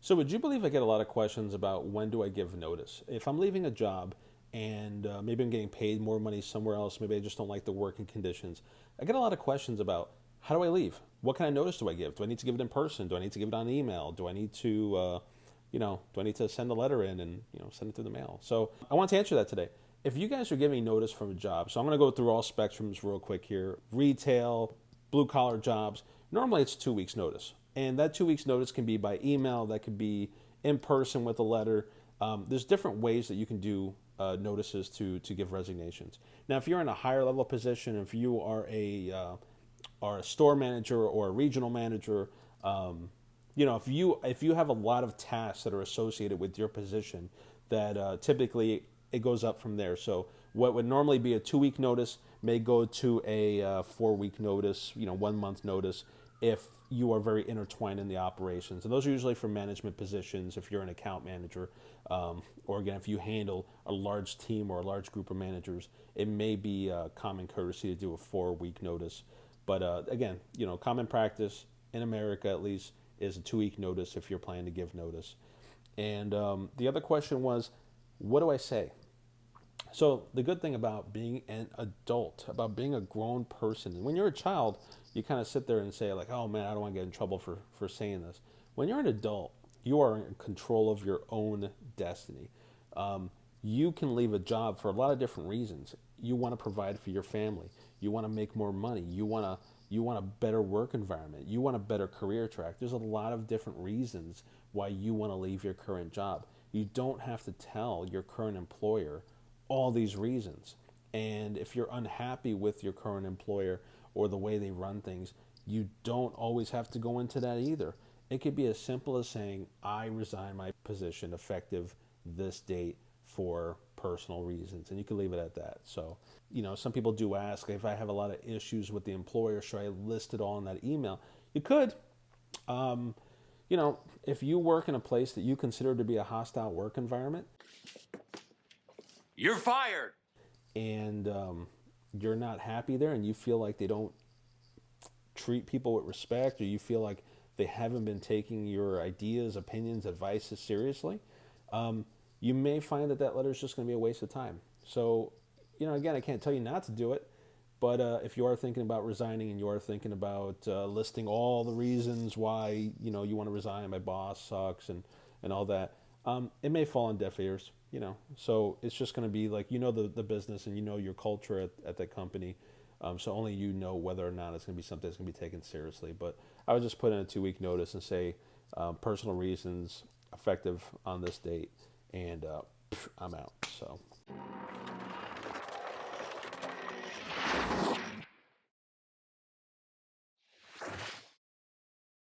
So, would you believe I get a lot of questions about when do I give notice? If I'm leaving a job and maybe I'm getting paid more money somewhere else, maybe I just don't like the working conditions, I get a lot of questions about how do I leave? What kind of notice do I give? Do I need to give it in person? Do I need to give it on email? Do I need to, do I need to send a letter in and send it through the mail? So, I want to answer that today. If you guys are giving notice from a job, so I'm going to go through all spectrums real quick here: retail, blue collar jobs. Normally, it's 2 weeks notice. And that 2 weeks notice can be by email, that could be in person with a letter. There's different ways that you can do notices to give resignations. Now, if you're in a higher level position, if you are a store manager or a regional manager, if you have a lot of tasks that are associated with your position, that typically it goes up from there. So what would normally be a 2 week notice may go to a 4 week notice, 1 month notice, if you are very intertwined in the operations. And those are usually for management positions, if you're an account manager, or again, if you handle a large team or a large group of managers, it may be common courtesy to do a 4 week notice. But again, common practice in America at least is a 2 week notice if you're planning to give notice. And the other question was, what do I say? So the good thing about being an adult, about being a grown person, when you're a child, you kind of sit there and say like, "Oh man, I don't want to get in trouble for saying this." When you're an adult, you are in control of your own destiny. You can leave a job for a lot of different reasons. You want to provide for your family. You want to make more money. You want a better work environment. You want a better career track. There's a lot of different reasons why you want to leave your current job. You don't have to tell your current employer all these reasons. And if you're unhappy with your current employer or the way they run things, you don't always have to go into that either. It could be as simple as saying, I resign my position effective this date for personal reasons. And you can leave it at that. So, some people do ask, if I have a lot of issues with the employer, should I list it all in that email? You could. Um, if you work in a place that you consider to be a hostile work environment, You're fired. and you're not happy there and you feel like they don't treat people with respect, or you feel like they haven't been taking your ideas, opinions, advices seriously, you may find that that letter is just going to be a waste of time. So, again, I can't tell you not to do it, but if you are thinking about resigning and you are thinking about listing all the reasons why you want to resign, my boss sucks and all that, it may fall on deaf ears. So it's just going to be like the business and your culture at that company. So only you know whether or not it's going to be something that's going to be taken seriously. But I would just put in a 2 week notice and say personal reasons effective on this date, and I'm out. So.